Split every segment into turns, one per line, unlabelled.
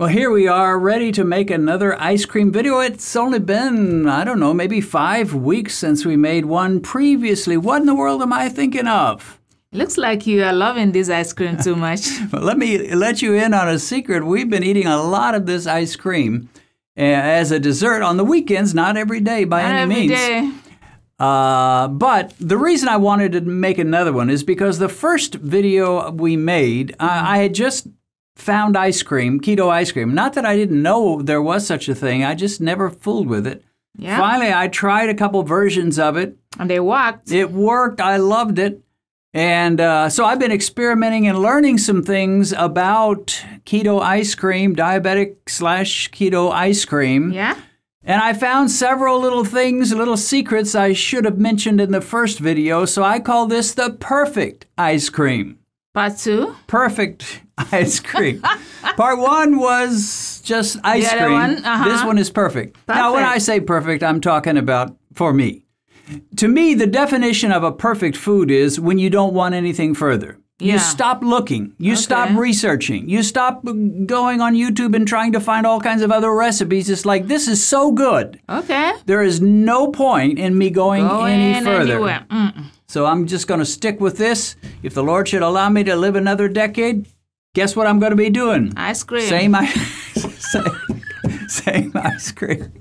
Well, here we are, ready to make another ice cream video. It's only been, I don't know, maybe 5 weeks since we made one previously. What in the world am I thinking of?
Looks like you are loving this ice cream too much.
Well, let me let you in on a secret. We've been eating a lot of this ice cream as a dessert on the weekends, not every day by any means.
Not every day.
But the reason I wanted to make another one is because the first video we made, I had just found ice cream, keto ice cream. Not that I didn't know there was such a thing. I just never fooled with it.
Yeah.
Finally, I tried a couple versions of it.
And they worked.
It worked. I loved it. And so I've been experimenting and learning some things about keto ice cream, diabetic/keto ice cream.
Yeah.
And I found several little things, little secrets I should have mentioned in the first video. So I call this the perfect ice cream.
Part 2?
Perfect ice cream. Part 1 was just ice
The other
cream.
one,
This one is perfect. Now, when
Perfect.
I say perfect, I'm talking about for me. To me, the definition of a perfect food is when you don't want anything further.
Yeah.
You stop looking. You stop researching. You stop going on YouTube and trying to find all kinds of other recipes. It's like, this is so good.
Okay.
There is no point in me going any further.
Anywhere.
So I'm just going to stick with this. If the Lord should allow me to live another decade, guess what I'm going to be doing?
Ice cream.
Same ice cream.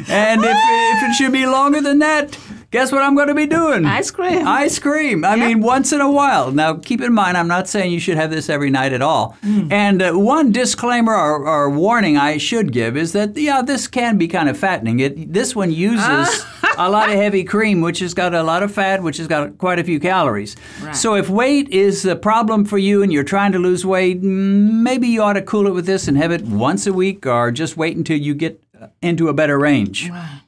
And if it should be longer than that, guess what I'm going to be doing?
Ice cream.
Ice cream. I mean, once in a while. Now, keep in mind, I'm not saying you should have this every night at all. And one disclaimer or warning I should give is that, yeah, this can be kind of fattening. This one uses a lot of heavy cream, which has got a lot of fat, which has got quite a few calories.
Right.
So if weight is a problem for you and you're trying to lose weight, maybe you ought to cool it with this and have it once a week or just wait until you get into a better range.
Right.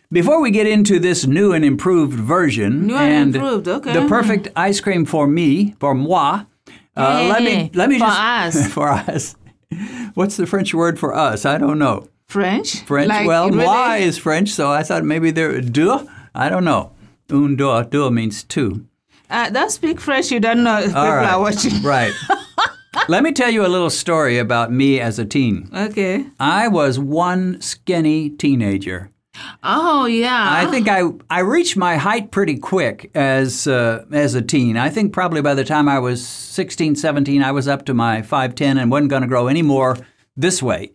Before we get into this new and improved version the perfect ice cream for me, for moi, let me
for
just
us.
for us. What's the French word for us? I don't know.
French?
French.
Like,
Well,
really?
moi is French, so I thought maybe they're deux. I don't know. Un, deux. Deux means two.
Don't speak French. You don't know if people are watching.
Right. Let me tell you a little story about me as a teen.
Okay.
I was one skinny teenager.
Oh, yeah.
I think I reached my height pretty quick as a teen. I think probably by the time I was 16, 17, I was up to my 5'10" and wasn't going to grow any more this way.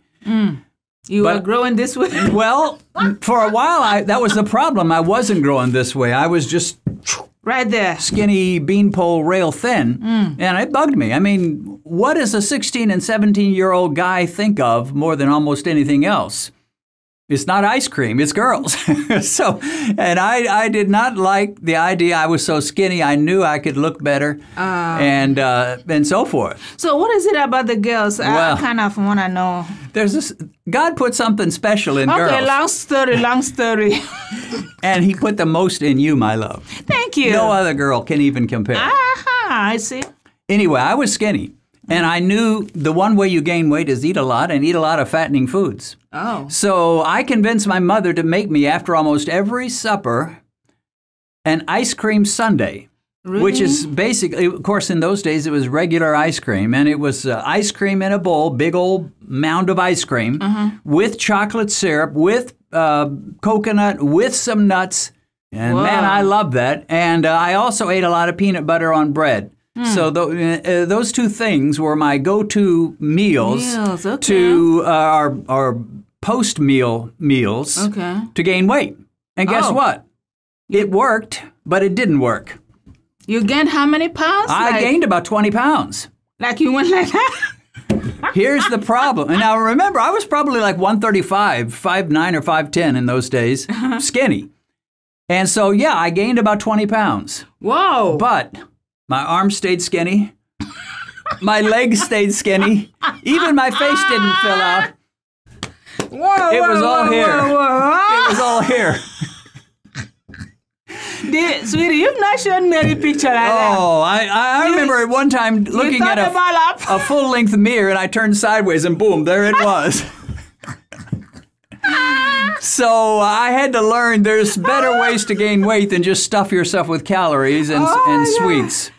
You were growing this way?
Well, for a while, that was the problem. I wasn't growing this way. I was just
Right there.
skinny, beanpole, rail thin, and it bugged me. I mean, what does a 16 and 17-year-old guy think of more than almost anything else? It's not ice cream, it's girls. And I did not like the idea I was so skinny. I knew I could look better and so forth.
So what is it about the girls?
Well,
I kind of want to know.
There's this, God put something special in girls.
Okay, long story.
And he put the most in you, my love.
Thank you.
No other girl can even compare.
I see.
Anyway, I was skinny. And I knew the one way you gain weight is eat a lot and eat a lot of fattening foods.
Oh.
So I convinced my mother to make me, after almost every supper, an ice cream sundae.
Really?
Which is basically, of course, in those days, it was regular ice cream. And it was ice cream in a bowl, big old mound of ice cream, with chocolate syrup, with coconut, with some nuts. And man, I love that. And I also ate a lot of peanut butter on bread. So those two things were my go-to meals to our post-meal meals to gain weight. And guess what? It worked, but it didn't work.
You gained how many pounds?
I gained about 20 pounds.
Like you went like that?
Here's the problem. And now remember, I was probably like 135, 5'9" or 5'10" in those days, skinny. And so, yeah, I gained about 20 pounds.
Whoa.
But my arms stayed skinny. My legs stayed skinny. Even my face didn't fill out. It was all here. It was all here.
Sweetie, you've not shown me any picture like that.
Oh, I remember at one time looking at a full-length mirror, and I turned sideways, and boom, there it was. So I had to learn there's better ways to gain weight than just stuff yourself with calories and sweets.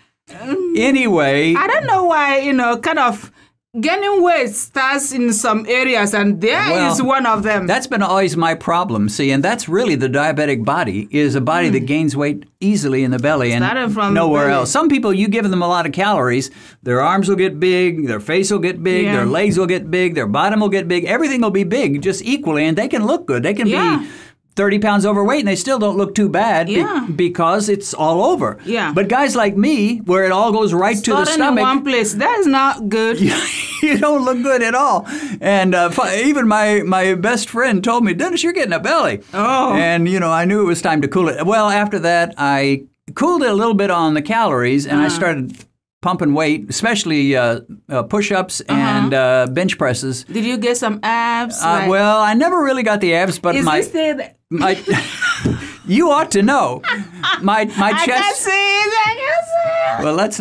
Anyway.
I don't know why, kind of gaining weight starts in some areas, and there is one of them.
That's been always my problem, see, and that's really the diabetic body, is a body that gains weight easily in the belly and nowhere else. Some people, you give them a lot of calories, their arms will get big, their face will get big, their legs will get big, their bottom will get big, everything will be big just equally, and they can look good. They can be 30 pounds overweight, and they still don't look too bad because it's all over.
Yeah.
But guys like me, where it all goes right to the stomach.
In one place, that is not good.
You don't look good at all. And even my best friend told me, Dennis, you're getting a belly.
Oh.
And, I knew it was time to cool it. Well, after that, I cooled it a little bit on the calories, and I started pumping weight, especially push-ups and bench presses.
Did you get some abs?
Well, I never really got the abs, but you ought to know. My chest.
I can see it.
Well, let's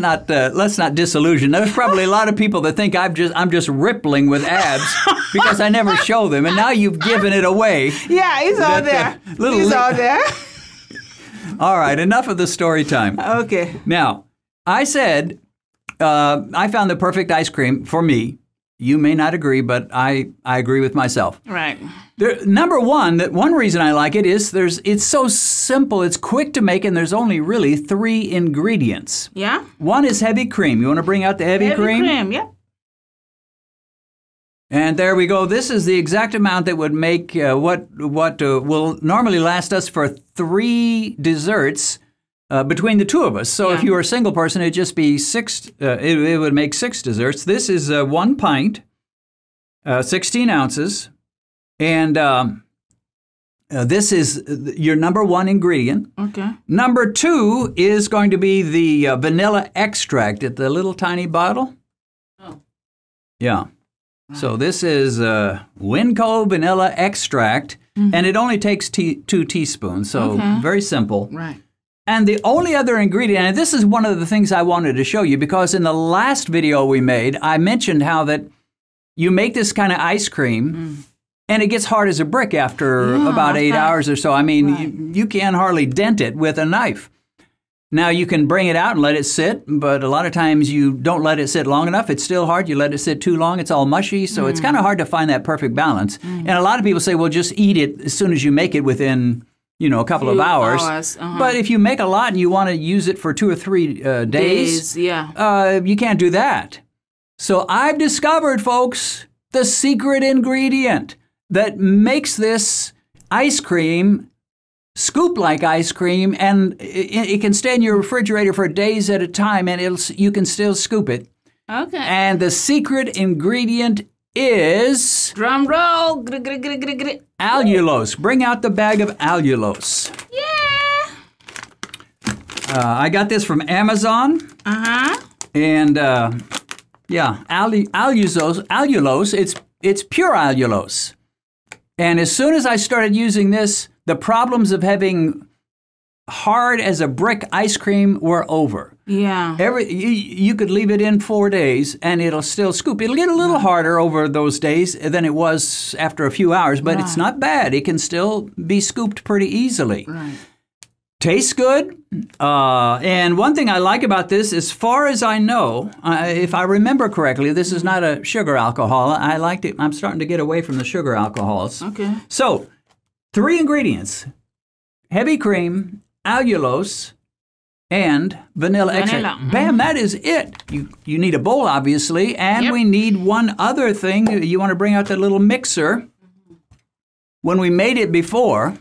not disillusion. There's probably a lot of people that think I'm just rippling with abs because I never show them, and now you've given it away.
Yeah, it's all there. It's all there.
All right, enough of the story time.
Okay.
Now, I said I found the perfect ice cream for me. You may not agree, but I agree with myself.
Right.
Number one reason I like it is it's so simple, it's quick to make, and there's only really 3 ingredients.
Yeah?
One is heavy cream. You want to bring out the heavy cream?
Heavy cream, yeah.
And there we go. This is the exact amount that would make what will normally last us for 3 desserts between the two of us. So if you were a single person, it'd just be 6. It would make 6 desserts. This is 1 pint, 16 ounces, and this is your number 1 ingredient.
Okay.
Number 2 is going to be the vanilla extract at the little tiny bottle.
Oh.
Yeah. Right. So this is Winco vanilla extract, and it only takes 2 teaspoons. So very simple.
Right.
And the only other ingredient, and this is one of the things I wanted to show you, because in the last video we made, I mentioned how that you make this kind of ice cream, and it gets hard as a brick after about 8 hours or so. I mean, you can't hardly dent it with a knife. Now, you can bring it out and let it sit, but a lot of times you don't let it sit long enough. It's still hard. You let it sit too long, it's all mushy, so it's kind of hard to find that perfect balance. And a lot of people say, well, just eat it as soon as you make it within a couple of hours. But if you make a lot and you want to use it for 2 or 3 days, you can't do that. So I've discovered, folks, the secret ingredient that makes this ice cream scoop-like ice cream, and it can stay in your refrigerator for days at a time, and you can still scoop it.
Okay.
And the secret ingredient is...
Drum roll.
Allulose. Bring out the bag of allulose.
Yeah.
I got this from Amazon. And allulose. It's pure allulose. And as soon as I started using this, the problems of having hard as a brick ice cream were over.
Yeah.
You could leave it in 4 days and it'll still scoop. It'll get a little harder over those days than it was after a few hours, but it's not bad. It can still be scooped pretty easily.
Right.
Tastes good. And one thing I like about this, as far as I know, if I remember correctly, this is not a sugar alcohol. I liked it. I'm starting to get away from the sugar alcohols.
Okay.
So, 3 ingredients: heavy cream, allulose, and vanilla extract. Bam, that is it. You need a bowl, obviously, and we need one other thing. You want to bring out that little mixer. When we made it before,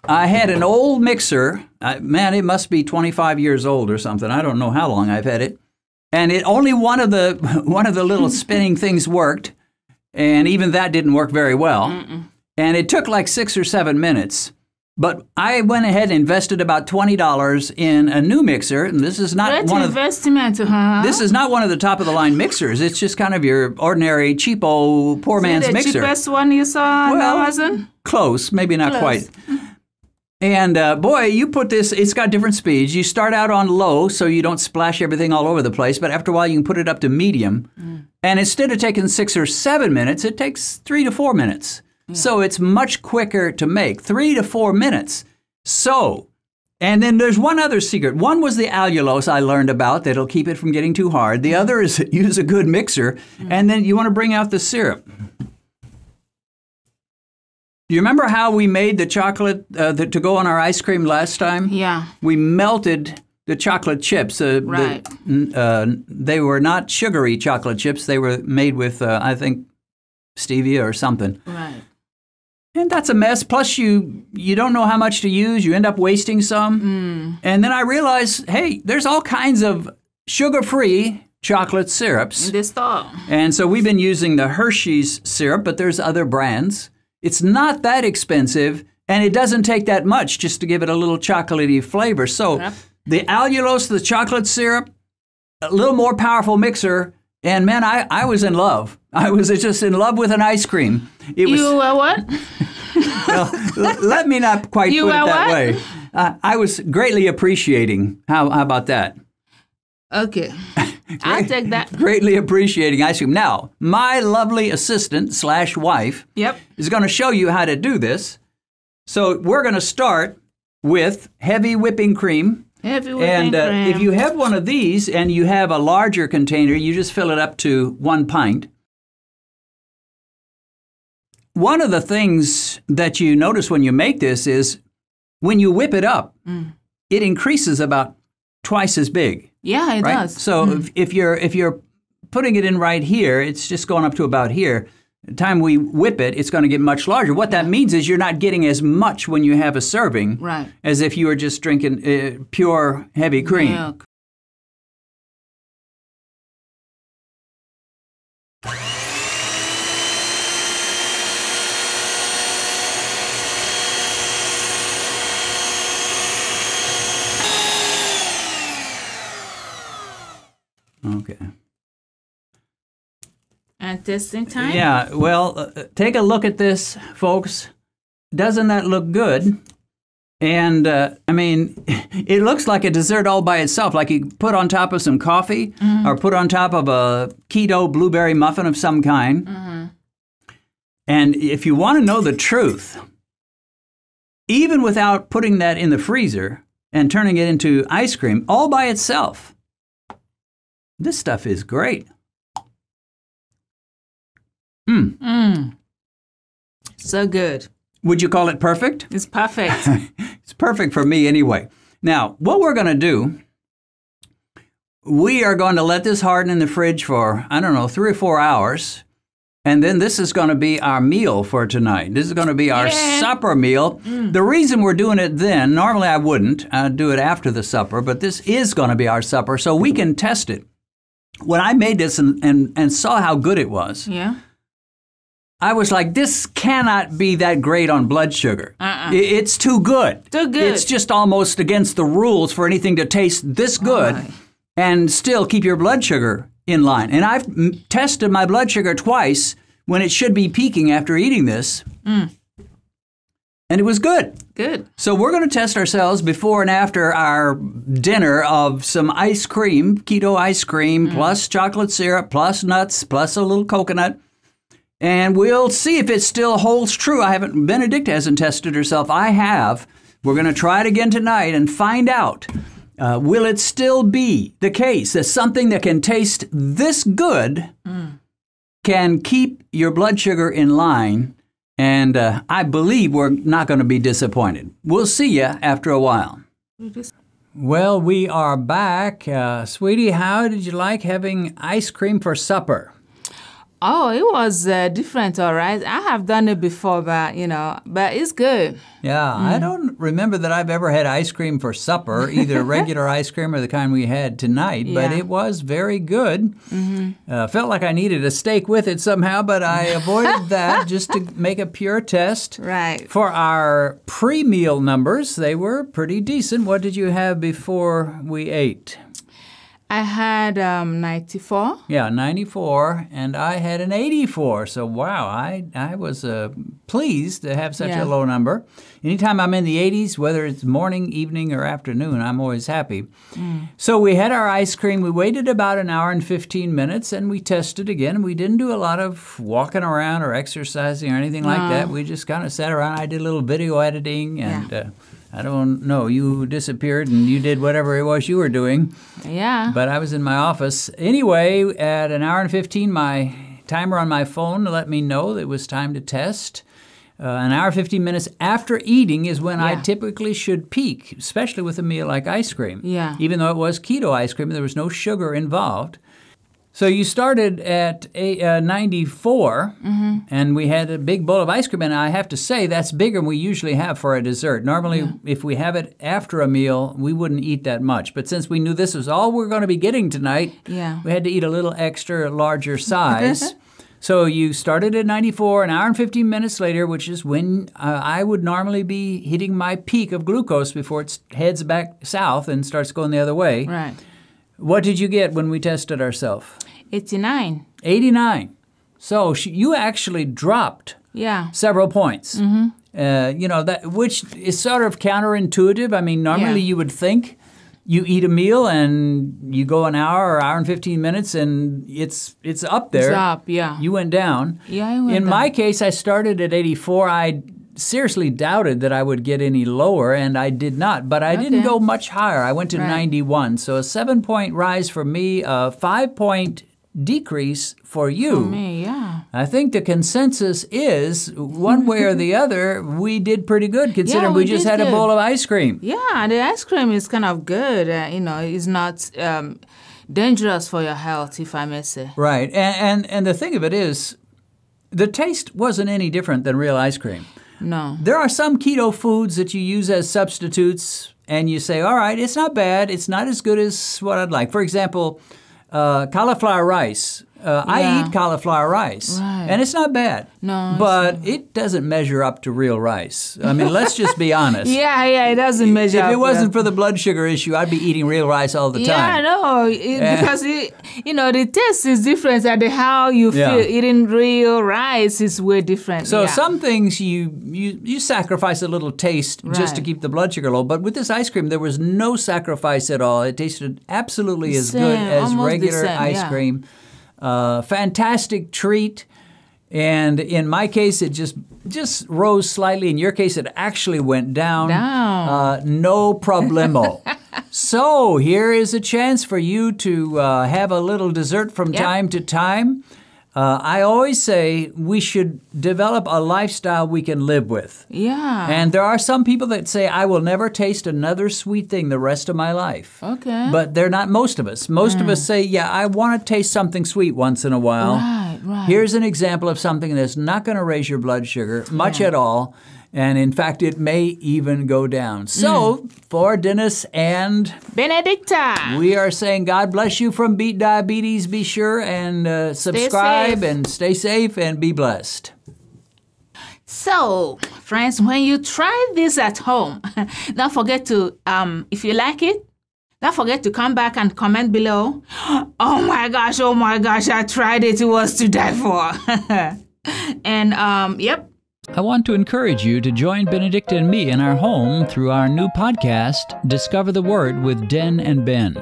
I had an old mixer. Man, it must be 25 years old or something. I don't know how long I've had it. And only one of the little spinning things worked, and even that didn't work very well. And it took like 6 or 7 minutes. But I went ahead and invested about $20 in a new mixer, and this is not This is not one of the top of the line mixers. It's just kind of your ordinary cheapo poor man's mixer.
The cheapest one you saw on Amazon?
Close, maybe not quite. And boy, you put this, it's got different speeds. You start out on low so you don't splash everything all over the place, but after a while you can put it up to medium. And instead of taking 6 or 7 minutes, it takes 3 to 4 minutes. So it's much quicker to make, 3 to 4 minutes. So And then there's one other secret. One was the allulose I learned about that'll keep it from getting too hard. The other is use a good mixer, and then you want to bring out the syrup. Do you remember how we made the chocolate to go on our ice cream last time?
Yeah.
We melted the chocolate chips.
Right.
They were not sugary chocolate chips. They were made with, I think, stevia or something.
Right.
And that's a mess. Plus, you don't know how much to use. You end up wasting some. And then I realized, hey, there's all kinds of sugar-free chocolate syrups.
In the store.
And so we've been using the Hershey's syrup, but there's other brands. It's not that expensive, and it doesn't take that much just to give it a little chocolatey flavor. So the allulose, the chocolate syrup, a little more powerful mixer, and man, I was in love. I was just in love with an ice cream.
You were what?
Well, let me not quite
You
put it
were
that
what?
way. I was greatly appreciating. How about that?
Okay. I'll take that.
Greatly appreciating ice cream. Now, my lovely assistant / wife
Yep.
is going to show you how to do this. So we're going to start with heavy whipping cream.
Heavy whipping cream.
If you have one of these and you have a larger container, you just fill it up to 1 pint. One of the things that you notice when you make this is when you whip it up, it increases about twice as big.
Yeah, it
right?
does.
So if you're putting it in right here, it's just going up to about here. The time we whip it, it's going to get much larger. What that means is you're not getting as much when you have a serving as if you were just drinking pure heavy cream.
Milk.
Okay.
And testing time?
Yeah, well, take a look at this, folks. Doesn't that look good? And, I mean, it looks like a dessert all by itself, like you put on top of some coffee or put on top of a keto blueberry muffin of some kind. And if you want to know the truth, even without putting that in the freezer and turning it into ice cream all by itself, this stuff is great.
So good.
Would you call it perfect?
It's perfect.
It's perfect for me anyway. Now, what we're going to do, we are going to let this harden in the fridge for, 3 or 4 hours. And then this is going to be our meal for tonight. This is going to be our supper meal. The reason we're doing it then, normally I wouldn't. I'd do it after the supper, but this is going to be our supper so we can test it. When I made this and saw how good it was, I was like, this cannot be that great on blood sugar. It's too good.
Too good.
It's just almost against the rules for anything to taste this good and still keep your blood sugar in line. And I've tested my blood sugar twice when it should be peaking after eating this. And it was good.
Good.
So we're going to test ourselves before and after our dinner of some ice cream, keto ice cream, plus chocolate syrup, plus nuts, plus a little coconut. And we'll see if it still holds true. Benedict hasn't tested herself. I have. We're going to try it again tonight and find out. Will it still be the case that something that can taste this good can keep your blood sugar in line? And I believe we're not going to be disappointed. We'll see you after a while. Well, we are back. Sweetie, how did you like having ice cream for supper?
Oh, it was different, all right. I have done it before, but it's good.
Yeah, I don't remember that I've ever had ice cream for supper, either regular ice cream or the kind we had tonight, but it was very good. Felt like I needed a steak with it somehow, but I avoided that just to make a pure test.
Right.
For our pre-meal numbers, they were pretty decent. What did you have before we ate?
I had 94.
Yeah, 94, and I had an 84. So, wow, I was pleased to have such a low number. Anytime I'm in the 80s, whether it's morning, evening, or afternoon, I'm always happy. So we had our ice cream. We waited about an hour and 15 minutes, and we tested again. We didn't do a lot of walking around or exercising or anything like that. We just kind of sat around. I did a little video editing, and I don't know. You disappeared and you did whatever it was you were doing.
Yeah.
But I was in my office. Anyway, at an hour and 15, my timer on my phone let me know that it was time to test. An hour 15 minutes after eating is when I typically should peak, especially with a meal like ice cream.
Yeah.
Even though it was keto ice cream, there was no sugar involved. So you started at 94, and we had a big bowl of ice cream, and I have to say that's bigger than we usually have for a dessert. Normally, if we have it after a meal, we wouldn't eat that much. But since we knew this was all we're going to be getting tonight, we had to eat a little extra larger size. So you started at 94, an hour and 15 minutes later, which is when I would normally be hitting my peak of glucose before it heads back south and starts going the other way.
Right.
What did you get when we tested ourselves?
89.
89. So you actually dropped several points. Which is sort of counterintuitive. I mean, normally you would think you eat a meal and you go an hour or hour and 15 minutes and it's up there.
It's up, yeah.
You went down.
Yeah, I went down.
In my case, I started at 84. I seriously doubted that I would get any lower, and I did not. But I didn't go much higher. I went to 91. So a 7-point rise for me, a 5-point decrease for you.
For me, yeah.
I think the consensus is, one way or the other, we did pretty good, considering we just had a bowl of ice cream.
Yeah, the ice cream is kind of good. It's not dangerous for your health, if I may say.
Right. And the thing of it is, the taste wasn't any different than real ice cream.
No.
There are some keto foods that you use as substitutes, and you say, all right, it's not bad. It's not as good as what I'd like. For example, cauliflower rice. I eat cauliflower rice, and it's not bad.
No,
but it doesn't measure up to real rice. I mean, let's just be honest.
It doesn't measure up.
If it wasn't for the blood sugar issue, I'd be eating real rice all the time.
Yeah, no, because the taste is different, and how you feel eating real rice is way different.
So some things you sacrifice a little taste just to keep the blood sugar low. But with this ice cream, there was no sacrifice at all. It tasted absolutely as good as regular ice cream. Fantastic treat. And in my case, it just rose slightly. In your case, it actually went down. No problemo. So here is a chance for you to have a little dessert from time to time. I always say we should develop a lifestyle we can live with.
Yeah.
And there are some people that say, I will never taste another sweet thing the rest of my life.
Okay.
But they're not most of us. Most of us say, I want to taste something sweet once in a while.
Right.
Here's an example of something that's not going to raise your blood sugar much at all. And in fact, it may even go down. So, for Dennis and
Benedicta,
we are saying God bless you from Beat Diabetes. Be sure and subscribe and stay safe and be blessed.
So, friends, when you try this at home, don't forget to, if you like it, don't forget to come back and comment below. Oh my gosh, I tried it. It was to die for. And, yep.
I want to encourage you to join Benedicta and me in our home through our new podcast, Discover the Word with Den and Ben.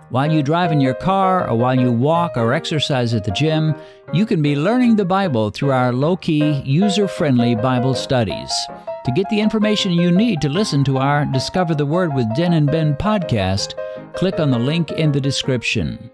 While you drive in your car, or while you walk or exercise at the gym, you can be learning the Bible through our low-key, user-friendly Bible studies. To get the information you need to listen to our Discover the Word with Den and Ben podcast, click on the link in the description.